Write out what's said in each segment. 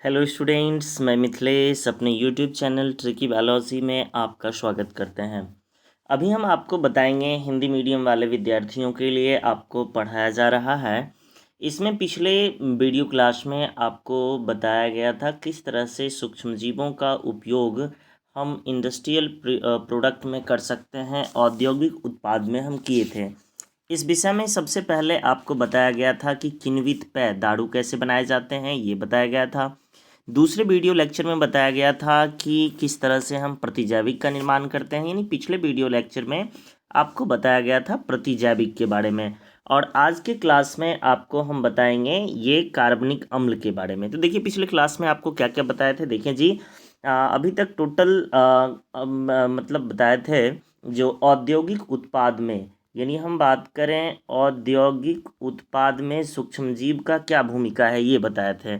Hello students, मैं मिथिलेश अपने YouTube channel tricky biology में आपका स्वागत करते हैं। अभी हम आपको बताएंगे हिंदी मीडियम वाले विद्यार्थियों के लिए आपको पढ़ाया जा रहा है। इसमें पिछले वीडियो क्लास में आपको बताया गया था किस तरह से सूक्ष्मजीवों का उपयोग हम इंडस्ट्रियल प्रोडक्ट में कर सकते हैं, औद्योगिक उत्पाद में हम किए थे। इस विषय में सबसे पहले आपको बताया गया था कि किण्वित पेय दारू कैसे बनाए जाते हैं, ये बताया गया था। दूसरे वीडियो लेक्चर में बताया गया था कि किस तरह से हम प्रतिजैविक का निर्माण करते हैं, यानी पिछले वीडियो लेक्चर में आपको बताया गया था प्रतिजैविक के बारे में। और आज के क्लास में आपको हम बताएंगे ये कार्बनिक अम्ल के बारे में। तो देखिए, पिछले क्लास में आपको क्या क्या बताए थे, देखिए जी। अभी तक टोटल मतलब बताए थे जो औद्योगिक उत्पाद में, यानी हम बात करें औद्योगिक उत्पाद में सूक्ष्मजीव का क्या भूमिका है, ये बताए थे।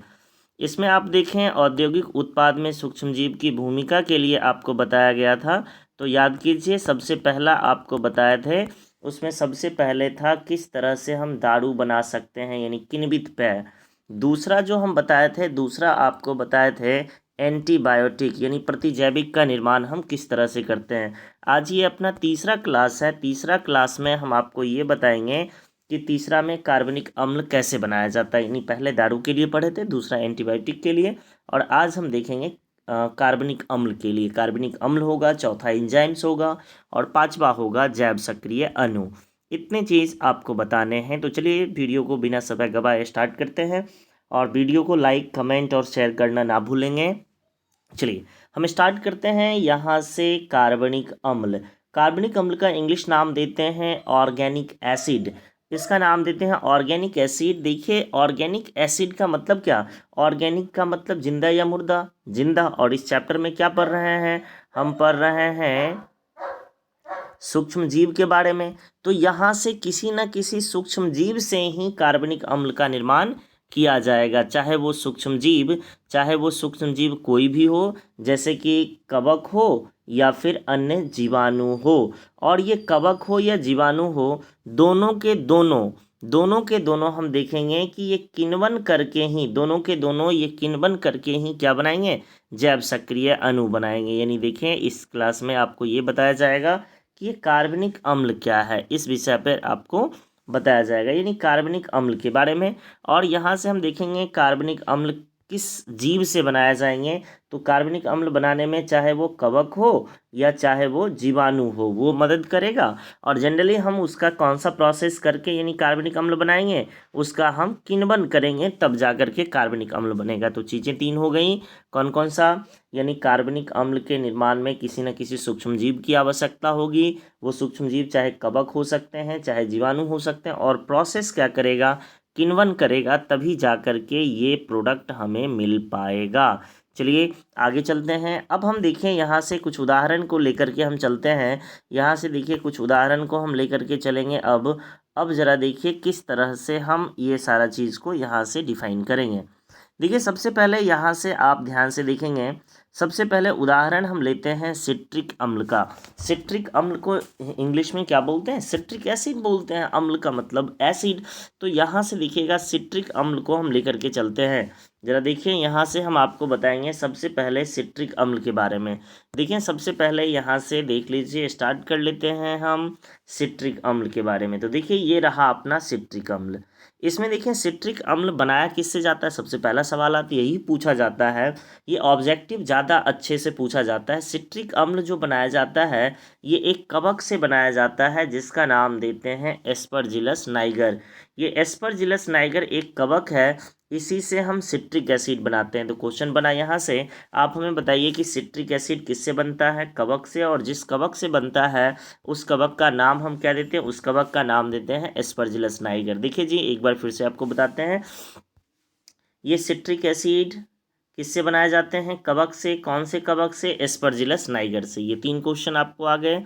इसमें आप देखें, औद्योगिक उत्पाद में सूक्ष्मजीव की भूमिका के लिए आपको बताया गया था। तो याद कीजिए, सबसे पहला आपको बताए थे, उसमें सबसे पहले था किस तरह से हम दारू बना सकते हैं, यानी किण्वित पेय। दूसरा जो हम बताए थे, दूसरा आपको बताए थे एंटीबायोटिक, यानी प्रतिजैविक का निर्माण हम किस तरह से करते हैं। आज ये अपना तीसरा क्लास है। तीसरा क्लास में हम आपको ये बताएंगे कि तीसरा में कार्बनिक अम्ल कैसे बनाया जाता है। यानी पहले दारू के लिए पढ़े थे, दूसरा एंटीबायोटिक के लिए, और आज हम देखेंगे कार्बनिक अम्ल के लिए। कार्बनिक अम्ल होगा, चौथा एंजाइम्स होगा, और पांचवा होगा जैव सक्रिय अणु। इतने चीज़ आपको बताने हैं। तो चलिए वीडियो को बिना समय गवाए स्टार्ट करते हैं, और वीडियो को लाइक, कमेंट और शेयर करना ना भूलेंगे। चलिए हम स्टार्ट करते हैं यहाँ से। कार्बनिक अम्ल, कार्बनिक अम्ल का इंग्लिश नाम देते हैं ऑर्गेनिक एसिड। इसका नाम देते हैं ऑर्गेनिक एसिड। देखिए, ऑर्गेनिक एसिड का मतलब क्या, ऑर्गेनिक का मतलब जिंदा या मुर्दा, जिंदा। और इस चैप्टर में क्या पढ़ रहे हैं, हम पढ़ रहे हैं सूक्ष्म जीव के बारे में। तो यहाँ से किसी न किसी सूक्ष्म जीव से ही कार्बनिक अम्ल का निर्माण किया जाएगा, चाहे वो सूक्ष्म जीव कोई भी हो, जैसे कि कवक हो या फिर अन्य जीवाणु हो। और ये कवक हो या जीवाणु हो, दोनों के दोनों हम देखेंगे कि ये किण्वन करके ही, ये किण्वन करके ही क्या बनाएंगे, जैव सक्रिय अणु बनाएंगे। यानी देखें, इस क्लास में आपको ये बताया जाएगा कि ये कार्बनिक अम्ल क्या है, इस विषय पर आपको बताया जाएगा, यानी कार्बनिक अम्ल के बारे में। और यहाँ से हम देखेंगे कार्बनिक अम्ल किस जीव से बनाया जाएंगे। तो कार्बनिक अम्ल बनाने में चाहे वो कवक हो या चाहे वो जीवाणु हो, वो मदद करेगा। और जनरली हम उसका कौन सा प्रोसेस करके यानी कार्बनिक अम्ल बनाएंगे, उसका हम किण्वन करेंगे, तब जा करके कार्बनिक अम्ल बनेगा। तो चीज़ें तीन हो गई, कौन कौन सा, यानी कार्बनिक अम्ल के निर्माण में किसी न किसी सूक्ष्मजीव की आवश्यकता होगी। वो सूक्ष्मजीव चाहे कवक हो सकते हैं, चाहे जीवाणु हो सकते हैं, और प्रोसेस क्या करेगा, किण्वन करेगा, तभी जा कर के ये प्रोडक्ट हमें मिल पाएगा। चलिए आगे चलते हैं। अब हम देखें, यहाँ से कुछ उदाहरण को लेकर के हम चलते हैं। यहाँ से देखिए, कुछ उदाहरण को हम लेकर के चलेंगे। अब ज़रा देखिए किस तरह से हम ये सारा चीज़ को यहाँ से डिफाइन करेंगे। देखिए, सबसे पहले यहाँ से आप ध्यान से देखेंगे, सबसे पहले उदाहरण हम लेते हैं सिट्रिक अम्ल का। सिट्रिक अम्ल को इंग्लिश में क्या बोलते हैं, सिट्रिक एसिड बोलते हैं। अम्ल का मतलब एसिड। तो यहाँ से देखिएगा, सिट्रिक अम्ल को हम लेकर के चलते हैं। ज़रा देखिए, यहाँ से हम आपको बताएंगे सबसे पहले सिट्रिक अम्ल के बारे में। देखिए, सबसे पहले यहाँ से देख लीजिए, स्टार्ट कर लेते हैं हम सिट्रिक अम्ल के बारे में। तो देखिए, ये रहा अपना सिट्रिक अम्ल। इसमें देखिए, सिट्रिक अम्ल बनाया किससे जाता है, सबसे पहला सवाल आता यही पूछा जाता है। ये ऑब्जेक्टिव ज़्यादा अच्छे से पूछा जाता है। सिट्रिक अम्ल जो बनाया जाता है, ये एक कवक से बनाया जाता है, जिसका नाम देते हैं एस्परजिलस नाइगर। ये एस्परजिलस नाइगर एक कवक है, इसी से हम सिट्रिक एसिड बनाते हैं। तो क्वेश्चन बना यहाँ से, आप हमें बताइए कि सिट्रिक एसिड किससे बनता है, कवक से। और जिस कवक से बनता है, उस कवक का नाम हम क्या देते हैं, उस कवक का नाम देते हैं एस्परजिलस नाइगर। देखिए जी, एक बार फिर से आपको बताते हैं, ये सिट्रिक एसिड किससे बनाए जाते हैं, कवक से। कौन से कवक से, एस्परजिलस नाइगर से। ये तीन क्वेश्चन आपको आ गए,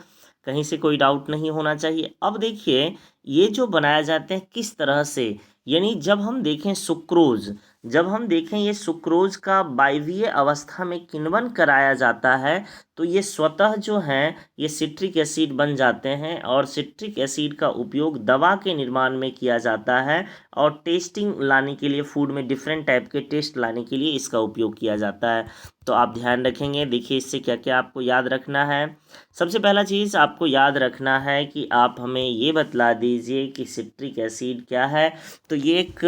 कहीं से कोई डाउट नहीं होना चाहिए। अब देखिए, ये जो बनाए जाते हैं किस तरह से, यानी जब हम देखें सुक्रोज, जब हम देखें ये सुक्रोज का वायवीय अवस्था में किण्वन कराया जाता है तो ये स्वतः जो हैं ये सिट्रिक एसिड बन जाते हैं, और सिट्रिक एसिड का उपयोग दवा के निर्माण में किया जाता है और टेस्टिंग लाने के लिए, फूड में डिफरेंट टाइप के टेस्ट लाने के लिए इसका उपयोग किया जाता है। तो आप ध्यान रखेंगे। देखिए इससे क्या क्या आपको याद रखना है। सबसे पहला चीज़ आपको याद रखना है कि आप हमें ये बतला दीजिए कि सिट्रिक एसिड क्या है। तो ये एक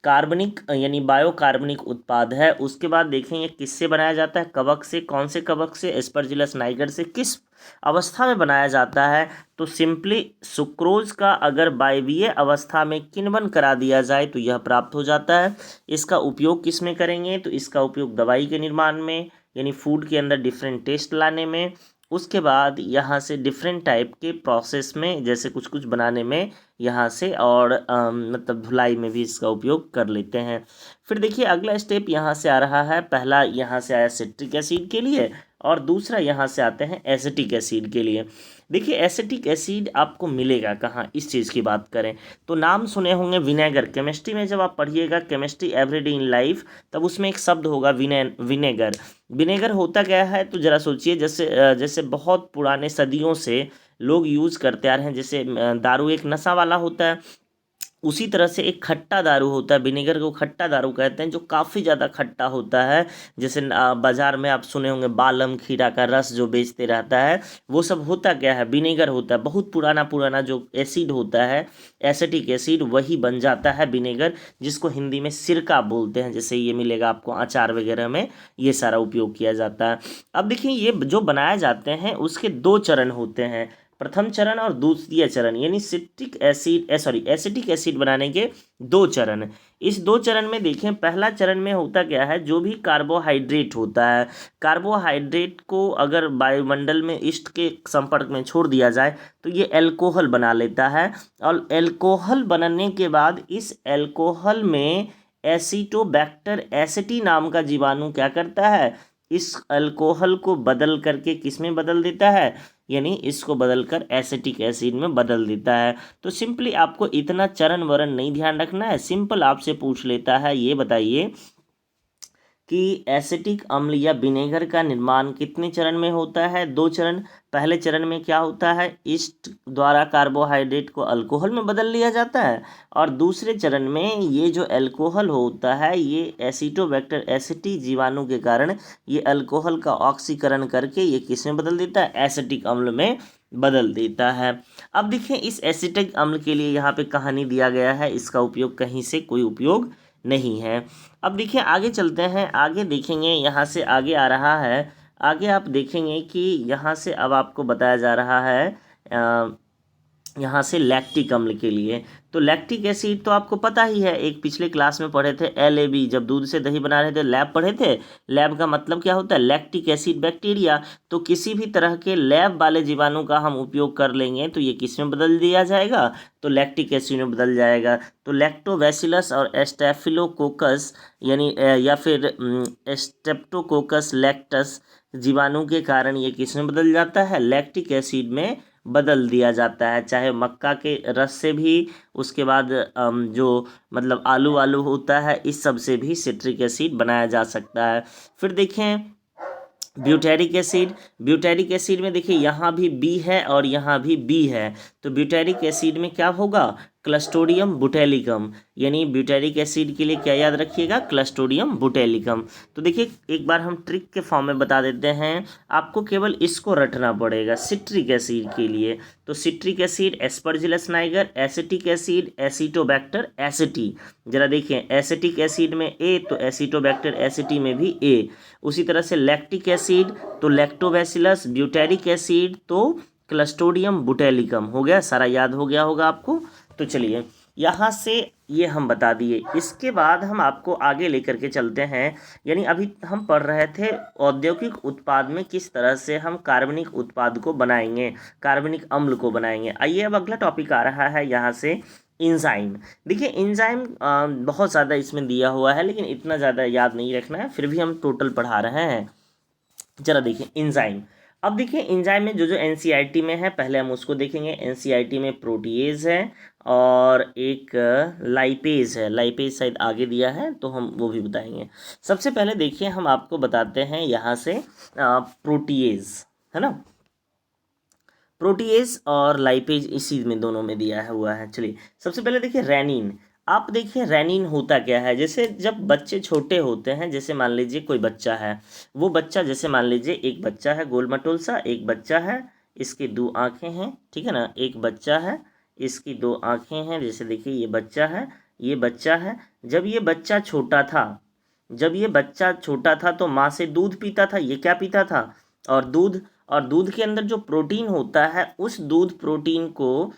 कार्बनिक यानी बायोकार्बनिक उत्पाद है। उसके बाद देखेंगे किससे बनाया जाता है, कवक से। कौन से कवक से? एस्परजिलस नाइगर से। किस अवस्था में बनाया जाता है? तो सिंपली सुक्रोज का अगर वायवीय अवस्था में किण्वन करा दिया जाए तो यह प्राप्त हो जाता है। इसका उपयोग किस में करेंगे? तो इसका उपयोग दवाई के निर्माण में, यानी फूड के अंदर डिफरेंट टेस्ट लाने में। उसके बाद यहाँ से डिफरेंट टाइप के प्रोसेस में, जैसे कुछ कुछ बनाने में यहाँ से, और मतलब धुलाई में भी इसका उपयोग कर लेते हैं। फिर देखिए अगला स्टेप यहाँ से आ रहा है। पहला यहाँ से आया सिट्रिक एसिड के लिए, और दूसरा यहाँ से आते हैं एसिटिक एसिड के लिए। देखिए एसिटिक एसिड आपको मिलेगा कहाँ, इस चीज़ की बात करें तो नाम सुने होंगे विनेगर। केमिस्ट्री में जब आप पढ़िएगा केमिस्ट्री एवरीडे इन लाइफ, तब उसमें एक शब्द होगा विनेगर। विनेगर होता क्या है? तो ज़रा सोचिए, जैसे बहुत पुराने सदियों से लोग यूज़ करते आ रहे हैं। जैसे दारू एक नशा वाला होता है, उसी तरह से एक खट्टा दारू होता है, विनेगर को खट्टा दारू कहते हैं, जो काफ़ी ज़्यादा खट्टा होता है। जैसे बाज़ार में आप सुने होंगे बालम खीरा का रस जो बेचते रहता है, वो सब होता क्या है? विनेगर होता है। बहुत पुराना पुराना जो एसिड होता है, एसिटिक एसिड, वही बन जाता है विनेगर, जिसको हिंदी में सिरका बोलते हैं। जैसे ये मिलेगा आपको अचार वगैरह में, ये सारा उपयोग किया जाता है। अब देखिए ये जो बनाए जाते हैं उसके दो चरण होते हैं, प्रथम चरण और द्वितीय चरण, यानी एसिटिक एसिड बनाने के दो चरण। इस दो चरण में देखें, पहला चरण में होता क्या है, जो भी कार्बोहाइड्रेट होता है, कार्बोहाइड्रेट को अगर वायुमंडल में ईस्ट के संपर्क में छोड़ दिया जाए तो ये एल्कोहल बना लेता है। और एल्कोहल बनने के बाद इस एल्कोहल में एसिटोबैक्टर एसिटी नाम का जीवाणु क्या करता है, इस अल्कोहल को बदल करके किस में बदल देता है, यानी इसको बदलकर एसिटिक एसिड में बदल देता है। तो सिंपली आपको इतना चरण वरण नहीं ध्यान रखना है। सिंपल आपसे पूछ लेता है, ये बताइए कि एसिटिक अम्ल या विनेगर का निर्माण कितने चरण में होता है? दो चरण। पहले चरण में क्या होता है, ईस्ट द्वारा कार्बोहाइड्रेट को अल्कोहल में बदल लिया जाता है, और दूसरे चरण में ये जो अल्कोहल होता है ये एसिटोबैक्टर एसिटी जीवाणु के कारण ये अल्कोहल का ऑक्सीकरण करके ये किस में बदल देता है, एसिटिक अम्ल में बदल देता है। अब देखिए इस एसिटिक अम्ल के लिए यहाँ पे कहानी दिया गया है, इसका उपयोग कहीं से कोई उपयोग नहीं है। अब देखिए आगे चलते हैं, आगे देखेंगे, यहाँ से आगे आ रहा है। आगे आप देखेंगे कि यहाँ से अब आपको बताया जा रहा है यहाँ से लैक्टिक अम्ल के लिए। तो लैक्टिक एसिड तो आपको पता ही है, एक पिछले क्लास में पढ़े थे, LAB, जब दूध से दही बना रहे थे लैब पढ़े थे। लैब का मतलब क्या होता है, लैक्टिक एसिड बैक्टीरिया। तो किसी भी तरह के लैब वाले जीवाणु का हम उपयोग कर लेंगे तो ये किस में बदल दिया जाएगा, तो लैक्टिक एसिड में बदल जाएगा। तो लैक्टोबैसिलस और स्टेफिलोकोकस यानी या फिर स्ट्रेप्टोकोकस लैक्टस जीवाणु के कारण ये किस में बदल जाता है, लैक्टिक एसिड में बदल दिया जाता है। चाहे मक्का के रस से भी, उसके बाद जो मतलब आलू वालू होता है, इस सब से भी सिट्रिक एसिड बनाया जा सकता है। फिर देखें ब्यूटेरिक एसिड। ब्यूटेरिक एसिड में देखिए यहाँ भी बी है और यहाँ भी बी है। तो ब्यूटेरिक एसिड में क्या होगा, क्लस्टोडियम बुटेलिकम, यानी ब्यूटेरिक एसिड के लिए क्या याद रखिएगा, क्लस्टोडियम बुटेलिकम। तो देखिए एक बार हम ट्रिक के फॉर्म में बता देते हैं, आपको केवल इसको रटना पड़ेगा सिट्रिक एसिड के लिए। तो citric acid aspergillus niger, acetic acid acetobacter aceti. जरा देखिए एसिटिक एसिड में ए, तो एसिटोबैक्टर एसिटी में भी ए। उसी तरह से लैक्टिक एसिड तो लैक्टोबैसिलस, ब्यूटेरिक एसिड तो क्लस्टोडियम बुटेलिकम। हो गया, सारा याद हो गया होगा आपको। तो चलिए यहाँ से ये हम बता दिए। इसके बाद हम आपको आगे लेकर के चलते हैं, यानी अभी हम पढ़ रहे थे औद्योगिक उत्पाद में किस तरह से हम कार्बनिक उत्पाद को बनाएंगे, कार्बनिक अम्ल को बनाएंगे। आइए अब अगला टॉपिक आ रहा है यहाँ से इंजाइम। देखिए इंजाइम बहुत ज़्यादा इसमें दिया हुआ है, लेकिन इतना ज़्यादा याद नहीं रखना है, फिर भी हम टोटल पढ़ा रहे हैं। जरा देखिए इंजाइम। अब देखिए एंजाइम में जो जो एनसीईआरटी में है, पहले हम उसको देखेंगे। एनसीईआरटी में प्रोटीएज है, और एक लाइपेज है, लाइपेज शायद आगे दिया है तो हम वो भी बताएंगे। सबसे पहले देखिए हम आपको बताते हैं यहाँ से प्रोटीएज, है ना। प्रोटीएज और लाइपेज इसी में दोनों में दिया है हुआ है। चलिए सबसे पहले देखिए रेनिन। आप देखिए रेनिन होता क्या है, जैसे जब बच्चे छोटे होते हैं, जैसे मान लीजिए कोई बच्चा है, वो बच्चा जैसे मान लीजिए एक बच्चा है गोल मटोल सा, एक बच्चा है, इसकी दो आँखें हैं, ठीक है ना, एक बच्चा है, इसकी दो आँखें हैं, जैसे देखिए ये बच्चा है, ये बच्चा है। जब ये बच्चा छोटा था, जब ये बच्चा छोटा था तो माँ से दूध पीता था, ये क्या पीता था, और दूध, और दूध के अंदर जो प्रोटीन होता है उस दूध प्रोटीन को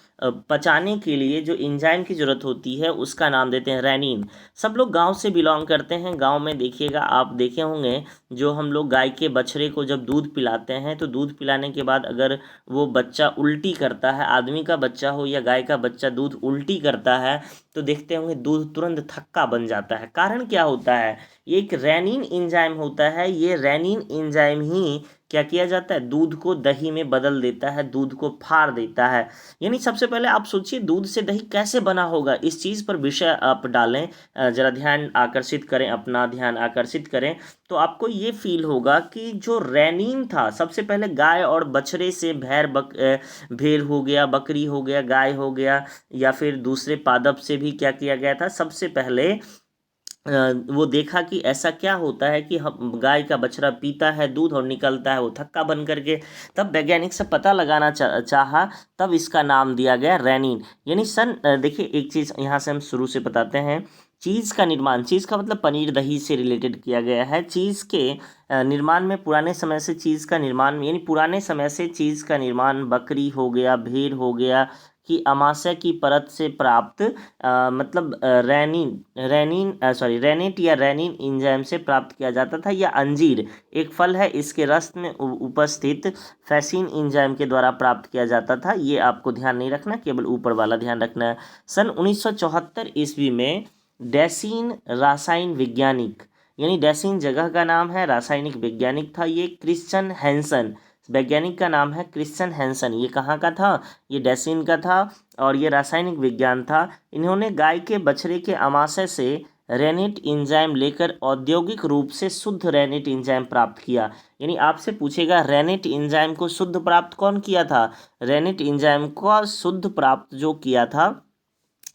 पचाने के लिए जो एंजाइम की ज़रूरत होती है उसका नाम देते हैं रेनिन। सब लोग गांव से बिलोंग करते हैं, गांव में देखिएगा आप देखे होंगे, जो हम लोग गाय के बछड़े को जब दूध पिलाते हैं तो दूध पिलाने के बाद अगर वो बच्चा उल्टी करता है, आदमी का बच्चा हो या गाय का बच्चा दूध उल्टी करता है, तो देखते होंगे दूध तुरंत थक्का बन जाता है। कारण क्या होता है, ये एक रेनिन एंजाइम होता है। ये रेनिन एंजाइम ही क्या किया जाता है, दूध को दही में बदल देता है, दूध को फाड़ देता है। यानी सबसे पहले आप सोचिए दूध से दही कैसे बना होगा, इस चीज़ पर विषय आप डालें, जरा ध्यान आकर्षित करें, अपना ध्यान आकर्षित करें, तो आपको ये फील होगा कि जो रेनिन था, सबसे पहले गाय और बछड़े से भेड़ हो गया, बकरी हो गया, गाय हो गया, या फिर दूसरे पादप से भी क्या किया गया था, सबसे पहले वो देखा कि ऐसा क्या होता है कि हम गाय का बछड़ा पीता है दूध और निकलता है वो थक्का बन करके। तब वैज्ञानिक से पता लगाना चाहा, तब इसका नाम दिया गया रेनिन। यानी देखिए एक चीज़ यहाँ से हम शुरू से बताते हैं। चीज़ का निर्माण, चीज़ का मतलब पनीर दही से रिलेटेड किया गया है। चीज़ के निर्माण में पुराने समय से चीज़ का निर्माण, यानी पुराने समय से चीज़ का निर्माण बकरी हो गया, भेड़ हो गया कि अमाशय की परत से प्राप्त मतलब रेनेट या रेनिन एंजाइम से प्राप्त किया जाता था। या अंजीर एक फल है, इसके रस में उपस्थित फैसिन एंजाइम के द्वारा प्राप्त किया जाता था। ये आपको ध्यान नहीं रखना, केवल ऊपर वाला ध्यान रखना है। सन 1974 ईस्वी में डेसिन रासायन वैज्ञानिक, यानी डेसिन जगह का नाम है, रासायनिक वैज्ञानिक था ये क्रिश्चियन हैंसन, वैज्ञानिक का नाम है क्रिश्चियन हैंसन। ये कहाँ का था, ये डेसिन का था और ये रासायनिक विज्ञान था। इन्होंने गाय के बछड़े के अमाशय से रेनेट एंजाइम लेकर औद्योगिक रूप से शुद्ध रेनेट एंजाइम प्राप्त किया। यानी आपसे पूछेगा रेनेट एंजाइम को शुद्ध प्राप्त कौन किया था, रेनेट एंजाइम को शुद्ध प्राप्त जो किया था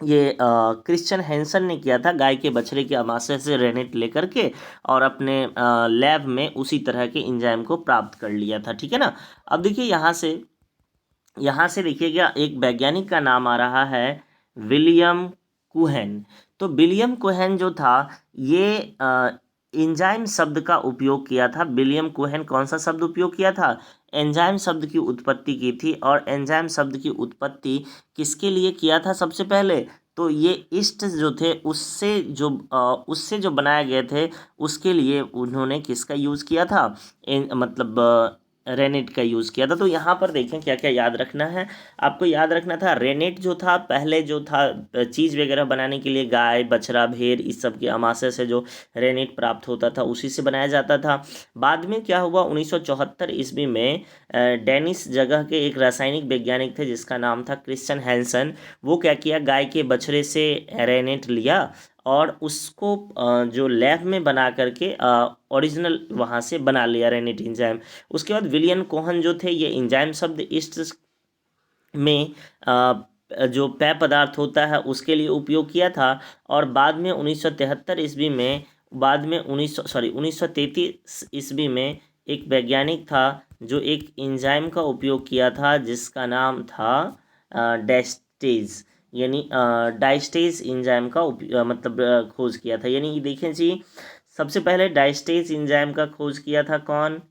ये क्रिश्चियन हैंसन ने किया था, गाय के बछड़े के अमाशय से रेनेट लेकर के और अपने लैब में उसी तरह के एंजाइम को प्राप्त कर लिया था, ठीक है ना। अब देखिए यहाँ से देखिएगा एक वैज्ञानिक का नाम आ रहा है विलियम कुहेन। तो विलियम कुहेन जो था ये एंजाइम शब्द का उपयोग किया था। विलियम कुहेन कौन सा शब्द उपयोग किया था, एंजाइम शब्द की उत्पत्ति की थी। और एंजाइम शब्द की उत्पत्ति किसके लिए किया था, सबसे पहले तो ये ईस्ट जो थे उससे जो बनाए गए थे उसके लिए उन्होंने किसका यूज़ किया था, मतलब रेनेट का यूज़ किया था। तो यहाँ पर देखें क्या क्या याद रखना है, आपको याद रखना था रेनेट जो था पहले जो था चीज़ वगैरह बनाने के लिए गाय बछड़ा भेड़ इस सब के अमाशय से जो रेनेट प्राप्त होता था उसी से बनाया जाता था। बाद में क्या हुआ, 1974 ईस्वी में डेनिस जगह के एक रासायनिक वैज्ञानिक थे जिसका नाम था क्रिश्चियन हैंसन। वो क्या किया, गाय के बछड़े से रेनेट लिया और उसको जो लैब में बना करके ओरिजिनल वहाँ से बना लिया रेनेट एंजाइम। उसके बाद विलियम कोहन जो थे ये एंजाइम शब्द ईस्ट में जो पेय पदार्थ होता है उसके लिए उपयोग किया था। और बाद में 1973 ईस्वी में, बाद में 1933 ईस्वी में एक वैज्ञानिक था जो एक एंजाइम का उपयोग किया था जिसका नाम था डायस्टेज, यानी डायस्टेज एंजाइम का मतलब खोज किया था। यानी देखें जी सबसे पहले डायस्टेज एंजाइम का खोज किया था कौन,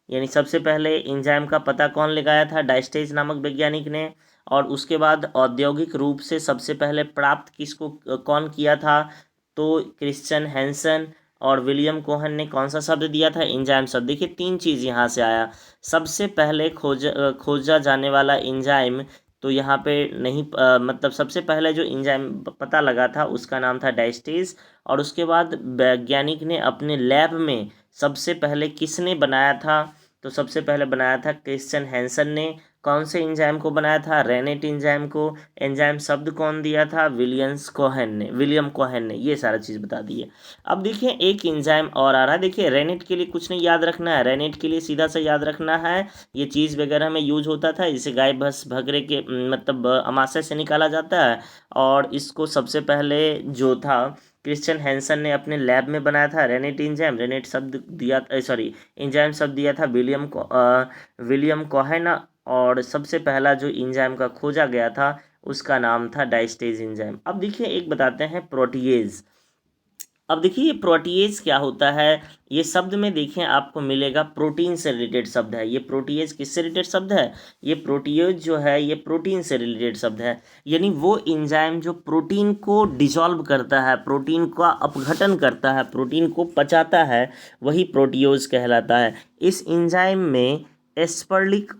यानी सबसे पहले एंजाइम का पता कौन लगाया था, डायस्टेज नामक वैज्ञानिक ने। और उसके बाद औद्योगिक रूप से सबसे पहले प्राप्त किसको कौन किया था, तो क्रिश्चियन हैंसन। और विलियम कोहन ने कौन सा शब्द दिया था, एंजाइम शब्द। देखिए तीन चीज़ यहाँ से आया, सबसे पहले खोजा जाने वाला एंजाइम, तो यहाँ पे नहीं मतलब सबसे पहले जो एंजाइम पता लगा था उसका नाम था डायस्टेज। और उसके बाद वैज्ञानिक ने अपने लैब में सबसे पहले किसने बनाया था, तो सबसे पहले बनाया था क्रिश्चियन हैंसन ने। कौन से एंजाइम को बनाया था? रेनेट एंजाइम को। एंजाइम शब्द कौन दिया था? विलियम कोहेन ने ये सारा चीज़ बता दी है। अब देखिए एक एंजाइम और आ रहा है। देखिए रेनेट के लिए कुछ नहीं याद रखना है, रेनेट के लिए सीधा सा याद रखना है ये चीज़ वगैरह में यूज होता था, इसे गाय भैंस बकरे के मतलब अमाशय से निकाला जाता है। और इसको सबसे पहले जो था क्रिश्चियन हैंसन ने अपने लैब में बनाया था रेनेट एंजाइम। रेनेट शब्द दिया, सॉरी एंजाइम शब्द दिया था विलियम कोहेन। और सबसे पहला जो एंजाइम का खोजा गया था उसका नाम था डायस्टेज एंजाइम। अब देखिए एक बताते हैं प्रोटीएज। अब देखिए ये प्रोटीएज क्या होता है? ये शब्द में देखें आपको मिलेगा प्रोटीन से रिलेटेड शब्द है। ये प्रोटीएज किससे रिलेटेड शब्द है? ये प्रोटीएज जो है ये प्रोटीन से रिलेटेड शब्द है, यानी वो एंजाइम जो प्रोटीन को डिसॉल्व करता है, प्रोटीन का अपघटन करता है, प्रोटीन को पचाता है, वही प्रोटीओज कहलाता है। इस एंजाइम में एस्परलिक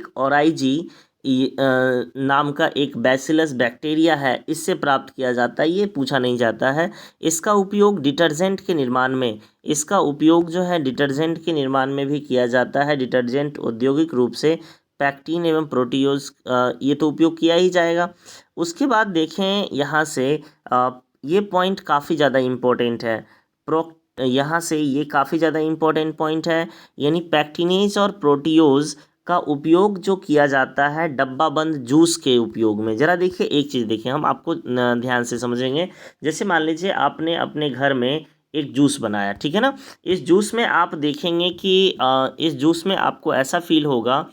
ऑराइजी नाम का एक बैसिलस बैक्टीरिया है, इससे प्राप्त किया जाता है। ये पूछा नहीं जाता है। इसका उपयोग डिटर्जेंट के निर्माण में, इसका उपयोग जो है डिटर्जेंट के निर्माण में भी किया जाता है। डिटर्जेंट औद्योगिक रूप से पैक्टीन एवं प्रोटीओज ये तो उपयोग किया ही जाएगा। उसके बाद देखें यहाँ से ये पॉइंट काफ़ी ज़्यादा इम्पोर्टेंट है। यहाँ से ये काफ़ी ज़्यादा इम्पोर्टेंट पॉइंट है, यानी पैक्टिनेज और प्रोटीओज का उपयोग जो किया जाता है डब्बा बंद जूस के उपयोग में। ज़रा देखिए एक चीज़ देखिए, हम आपको ध्यान से समझेंगे। जैसे मान लीजिए आपने अपने घर में एक जूस बनाया, ठीक है ना। इस जूस में आप देखेंगे कि इस जूस में आपको ऐसा फील होगा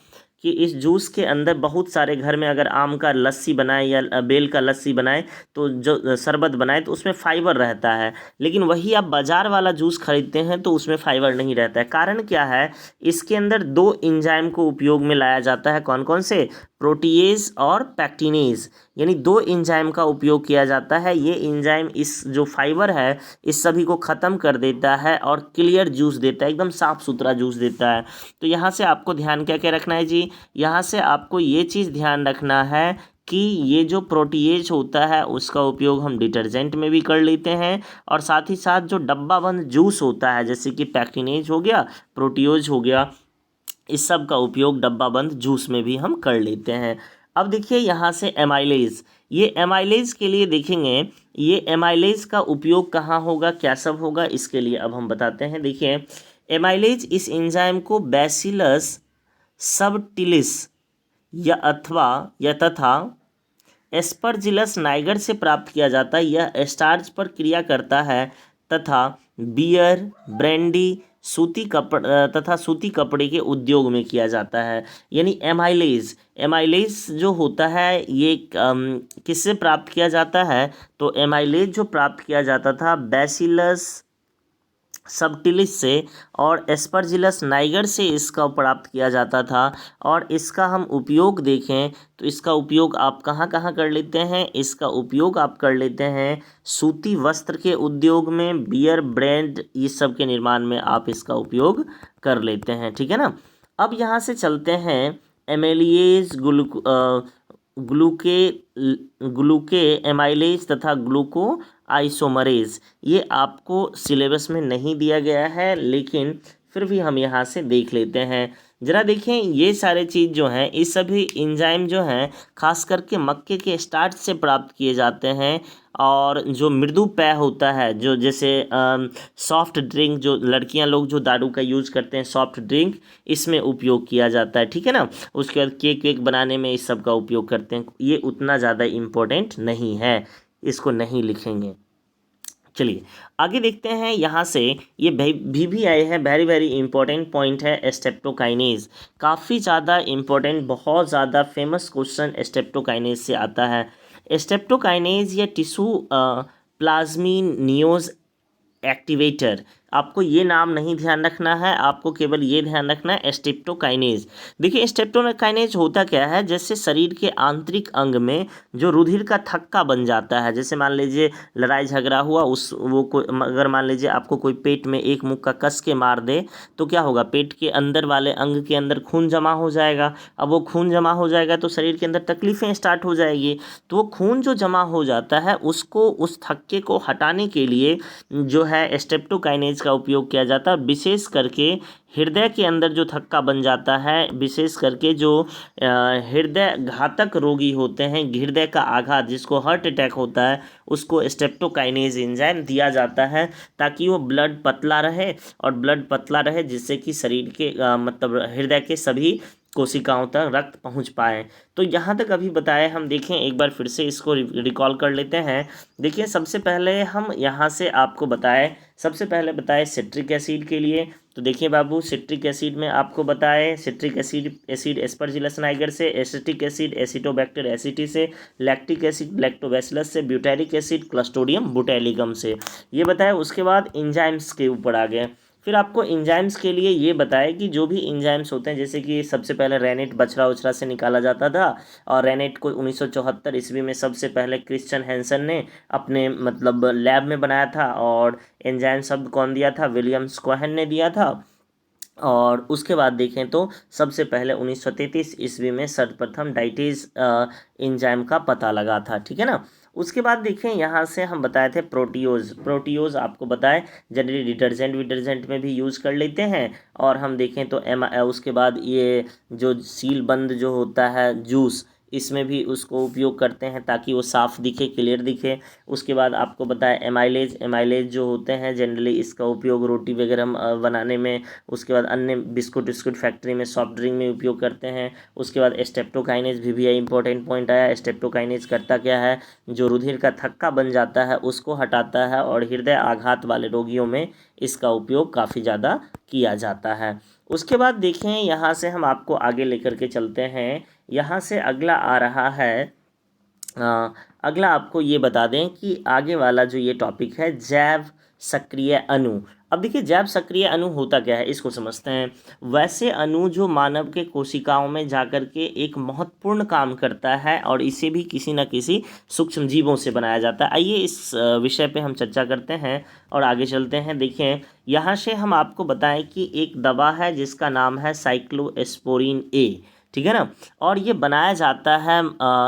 कि इस जूस के अंदर बहुत सारे, घर में अगर आम का लस्सी बनाए या बेल का लस्सी बनाए तो जो शरबत बनाए तो उसमें फाइबर रहता है, लेकिन वही आप बाज़ार वाला जूस खरीदते हैं तो उसमें फाइबर नहीं रहता है। कारण क्या है? इसके अंदर दो एंजाइम को उपयोग में लाया जाता है। कौन कौन से? प्रोटीएज और पैक्टिनेज, यानी दो एंजाइम का उपयोग किया जाता है। ये एंजाइम इस जो फाइबर है इस सभी को ख़त्म कर देता है और क्लियर जूस देता है, एकदम साफ़ सुथरा जूस देता है। तो यहाँ से आपको ध्यान क्या क्या रखना है जी? यहाँ से आपको ये चीज़ ध्यान रखना है कि ये जो प्रोटीएज होता है उसका उपयोग हम डिटर्जेंट में भी कर लेते हैं, और साथ ही साथ जो डब्बा बंद जूस होता है जैसे कि पैक्टिनेज हो गया, प्रोटीओज हो गया, इस सब का उपयोग डब्बा बंद जूस में भी हम कर लेते हैं। अब देखिए यहाँ से एमाइलेज, ये एमाइलेज के लिए देखेंगे, ये एमाइलेज का उपयोग कहाँ होगा, क्या सब होगा, इसके लिए अब हम बताते हैं। देखिए एमाइलेज इस एंजाइम को बैसिलस सबटिलिस तथा एस्परजिलस नाइगर से प्राप्त किया जाता है। यह स्टार्च पर क्रिया करता है तथा बियर, ब्रांडी, सूती कपड़े के उद्योग में किया जाता है। यानी एमाइलेज जो होता है ये किससे प्राप्त किया जाता है? तो एमाइलेज जो प्राप्त किया जाता था बैसिलस सबटिलिस से और एस्परजिलस नाइगर से इसका प्राप्त किया जाता था। और इसका हम उपयोग देखें तो इसका उपयोग आप कहाँ कहाँ कर लेते हैं? इसका उपयोग आप कर लेते हैं सूती वस्त्र के उद्योग में, बियर, ब्रांड, इस सब के निर्माण में आप इसका उपयोग कर लेते हैं, ठीक है ना। अब यहाँ से चलते हैं एमेलिएज, ग्लूके एमाइलेज तथा ग्लूको आइसोमरेज। ये आपको सिलेबस में नहीं दिया गया है, लेकिन फिर भी हम यहाँ से देख लेते हैं। ज़रा देखें ये सारे चीज़ जो हैं, इस सभी एंजाइम जो हैं खास करके मक्के के स्टार्च से प्राप्त किए जाते हैं। और जो मृदु पेय होता है, जो जैसे सॉफ्ट ड्रिंक, जो लड़कियां लोग जो दारू का यूज़ करते हैं सॉफ्ट ड्रिंक, इसमें उपयोग किया जाता है, ठीक है ना। उसके बाद केक वेक बनाने में इस सब का उपयोग करते हैं। ये उतना ज़्यादा इम्पोर्टेंट नहीं है, इसको नहीं लिखेंगे। चलिए आगे देखते हैं। यहाँ से ये भी आए हैं, वेरी वेरी इंपॉर्टेंट पॉइंट है स्ट्रेप्टोकाइनेज। काफ़ी ज़्यादा इम्पोर्टेंट, बहुत ज़्यादा फेमस क्वेश्चन स्ट्रेप्टोकाइनेज से आता है। स्ट्रेप्टोकाइनेज या टिश्यू प्लाज्मिनियोज एक्टिवेटर, आपको ये नाम नहीं ध्यान रखना है, आपको केवल ये ध्यान रखना है स्ट्रेप्टोकाइनेज। देखिए स्ट्रेप्टोकाइनेज होता क्या है? जैसे शरीर के आंतरिक अंग में जो रुधिर का थक्का बन जाता है, जैसे मान लीजिए लड़ाई झगड़ा हुआ, अगर मान लीजिए आपको कोई पेट में एक मुक्का कस के मार दे तो क्या होगा? पेट के अंदर वाले अंग के अंदर खून जमा हो जाएगा। अब वो खून जमा हो जाएगा तो शरीर के अंदर तकलीफ़ें स्टार्ट हो जाएगी। तो वो खून जो जमा हो जाता है उसको, उस थक्के को हटाने के लिए जो है स्ट्रेप्टोकाइनेज चीज़ का उपयोग किया जाता है। विशेष करके हृदय के अंदर जो थक्का बन जाता है, विशेष करके जो हृदय घातक रोगी होते हैं, हृदय का आघात जिसको हार्ट अटैक होता है, उसको स्ट्रेप्टोकाइनेज एंजाइम दिया जाता है ताकि वो ब्लड पतला रहे, और ब्लड पतला रहे जिससे कि शरीर के मतलब हृदय के सभी कोशिकाओं तक रक्त पहुंच पाए। तो यहाँ तक अभी बताए, हम देखें एक बार फिर से इसको रिकॉल कर लेते हैं। देखिए सबसे पहले हम यहाँ से आपको सबसे पहले बताए सिट्रिक एसिड के लिए। तो देखिए बाबू, सिट्रिक एसिड में आपको बताए, सिट्रिक एसिड एस्परजिलस नाइगर से, एसिटिक एसिड एसिटोबैक्टर एसिटी से, लैक्टिक एसिड लैक्टोबैसिलस से, ब्यूटारिक एसिड क्लस्टोडियम बुटाइलिकम से, ये बताया। उसके बाद एंजाइम्स के ऊपर आ गए। फिर आपको एंजाइम्स के लिए ये बताया कि जो भी एंजाइम्स होते हैं, जैसे कि सबसे पहले रेनेट बछड़ा उछड़ा से निकाला जाता था, और रेनेट को 1974 ईस्वी में सबसे पहले क्रिश्चियन हैंसन ने अपने मतलब लैब में बनाया था, और एंजाइम शब्द कौन दिया था? विलियम्स कोहेन ने दिया था। और उसके बाद देखें तो सबसे पहले 1933 ईस्वी में सर्वप्रथम डाइटेज एंजाइम का पता लगा था, ठीक है ना। उसके बाद देखें यहाँ से हम बताए थे प्रोटियोज आपको बताए जनरली डिटर्जेंट में भी यूज़ कर लेते हैं। और हम देखें तो उसके बाद ये जो सील बंद जो होता है जूस, इसमें भी उसको उपयोग करते हैं ताकि वो साफ़ दिखे, क्लियर दिखे। उसके बाद आपको बताया एमाइलेज जो होते हैं जनरली इसका उपयोग रोटी वगैरह बनाने में, उसके बाद अन्य बिस्कुट फैक्ट्री में, सॉफ्ट ड्रिंक में उपयोग करते हैं। उसके बाद स्ट्रेप्टोकाइनेज भी इंपॉर्टेंट पॉइंट आया। स्ट्रेप्टोकाइनेज करता क्या है? जो रुधिर का थक्का बन जाता है उसको हटाता है, और हृदय आघात वाले रोगियों में इसका उपयोग काफ़ी ज़्यादा किया जाता है। उसके बाद देखें यहाँ से हम आपको आगे लेकर के चलते हैं। यहाँ से अगला आ रहा है, अगला आपको ये बता दें कि आगे वाला जो ये टॉपिक है जैव सक्रिय अणु। अब देखिए जैव सक्रिय अणु होता क्या है, इसको समझते हैं। वैसे अणु जो मानव के कोशिकाओं में जाकर के एक महत्वपूर्ण काम करता है, और इसे भी किसी न किसी सूक्ष्म जीवों से बनाया जाता है। आइए इस विषय पे हम चर्चा करते हैं और आगे चलते हैं। देखिए यहाँ से हम आपको बताएं कि एक दवा है जिसका नाम है साइक्लोस्पोरिन ए, ठीक है ना। और ये बनाया जाता है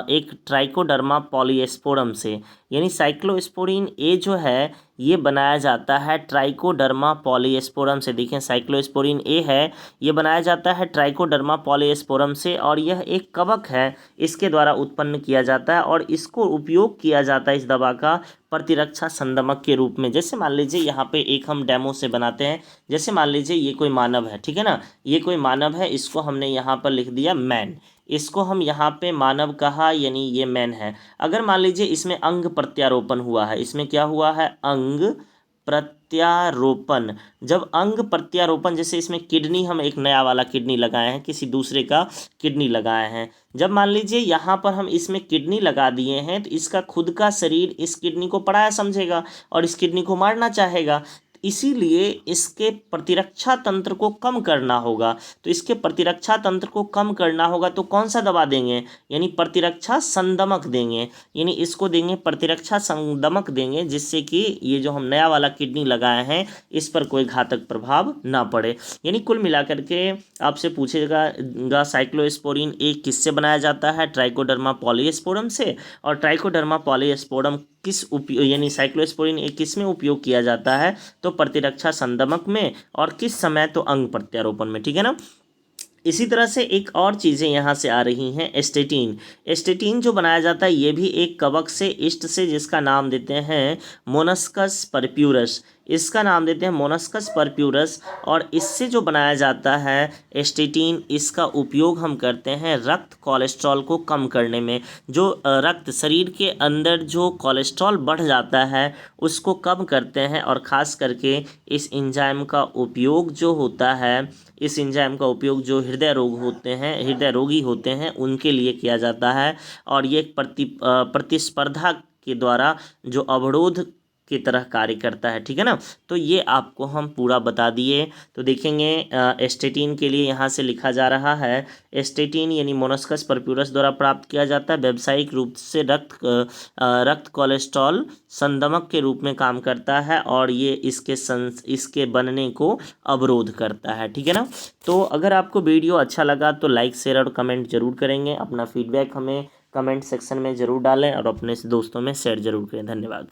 एक ट्राइकोडर्मा पॉलीएस्पोरम से, यानी साइक्लोस्पोरिन ए जो है ये बनाया जाता है ट्राइकोडर्मा पॉलीएस्पोरम से। देखें साइक्लोस्पोरिन ए है, ये बनाया जाता है ट्राइकोडर्मा पॉलीएस्पोरम से, और यह एक कवक है, इसके द्वारा उत्पन्न किया जाता है, और इसको उपयोग किया जाता है इस दवा का प्रतिरक्षा संदमक के रूप में। जैसे मान लीजिए यहाँ पे एक हम डेमो से बनाते हैं। जैसे मान लीजिए ये कोई मानव है, ठीक है ना, ये कोई मानव है, इसको हमने यहाँ पर लिख दिया मैन, इसको हम यहाँ पे मानव कहा, यानी ये मैन है। अगर मान लीजिए इसमें अंग प्रत्यारोपण हुआ है, इसमें क्या हुआ है? अंग प्रत्यारोपण। जब अंग प्रत्यारोपण, जैसे इसमें किडनी, हम एक नया वाला किडनी लगाए हैं, किसी दूसरे का किडनी लगाए हैं, जब मान लीजिए यहाँ पर हम इसमें किडनी लगा दिए हैं, तो इसका खुद का शरीर इस किडनी को पराया समझेगा और इस किडनी को मारना चाहेगा। इसीलिए इसके प्रतिरक्षा तंत्र को कम करना होगा। तो इसके प्रतिरक्षा तंत्र को कम करना होगा तो कौन सा दवा देंगे? यानी प्रतिरक्षा संदमक देंगे, यानी इसको देंगे प्रतिरक्षा संदमक देंगे, जिससे कि ये जो हम नया वाला किडनी लगाए हैं इस पर कोई घातक प्रभाव ना पड़े। यानी कुल मिलाकर के आपसे पूछेगा साइक्लोस्पोरिन ए किससे बनाया जाता है? ट्राइकोडर्मा पॉलीएस्पोरम से। और ट्राइकोडर्मा पॉलीएस्पोरम किस उपयोग, यानी साइक्लोस्पोरिन ए किस में उपयोग किया जाता है? तो प्रतिरक्षा संदमक में, और किस समय? तो अंग प्रत्यारोपण में, ठीक है ना। इसी तरह से एक और चीज़ें यहाँ से आ रही हैं, एस्टेटीन जो बनाया जाता है ये भी एक कवक से, इष्ट से, जिसका नाम देते हैं मोनस्कस परप्यूरस, इसका नाम देते हैं मोनस्कस परप्यूरस। और इससे जो बनाया जाता है एस्टेटीन, इसका उपयोग हम करते हैं रक्त कोलेस्ट्रॉल को कम करने में। जो रक्त शरीर के अंदर जो कोलेस्ट्रॉल बढ़ जाता है उसको कम करते हैं, और ख़ास करके इस एंजाइम का उपयोग जो होता है, इस एंजाइम का उपयोग जो हृदय रोगी होते हैं उनके लिए किया जाता है। और ये एक प्रतिस्पर्धा के द्वारा जो अवरोध की तरह कार्य करता है, ठीक है ना। तो ये आपको हम पूरा बता दिए। तो देखेंगे एस्टेटीन के लिए यहाँ से लिखा जा रहा है, एस्टेटीन यानी मोनस्कस परप्यूरस द्वारा प्राप्त किया जाता है। व्यावसायिक रूप से रक्त कोलेस्ट्रॉल संदमक के रूप में काम करता है, और ये इसके बनने को अवरोध करता है, ठीक है ना। तो अगर आपको वीडियो अच्छा लगा तो लाइक, शेयर और कमेंट जरूर करेंगे। अपना फीडबैक हमें कमेंट सेक्शन में ज़रूर डालें, और अपने दोस्तों में शेयर ज़रूर करें। धन्यवाद।